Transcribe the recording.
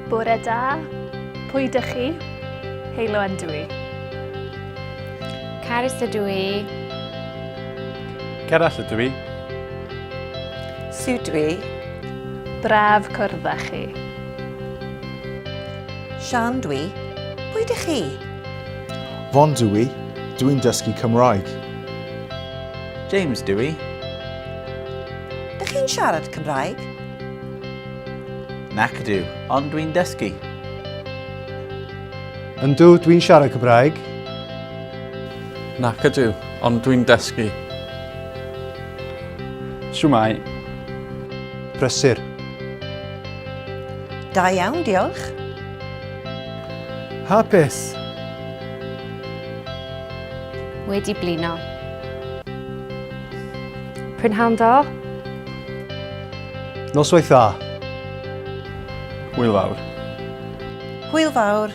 Bore da, pwy ydych chi? Heilo ydw i. Carys ydw i. Gerall ydw i. Siw dwi. Braf cwrdd chi. Sian dwi. Pwy ydych chi? Fon dwi. Dwi'n dysgu Cymraeg. James dwi. Dych chi'n siarad Cymraeg? Nac ydw, ond dwi'n dysgu. Yndw, dwi'n siarad Cymraeg. Nac ydw, ond dwi'n dysgu. Siwmai. Prysur. Da iawn, diolch. Hapus. Wedi blino. Prynhawn do? Noswaith dda. Hwyl fawr. Hwyl fawr.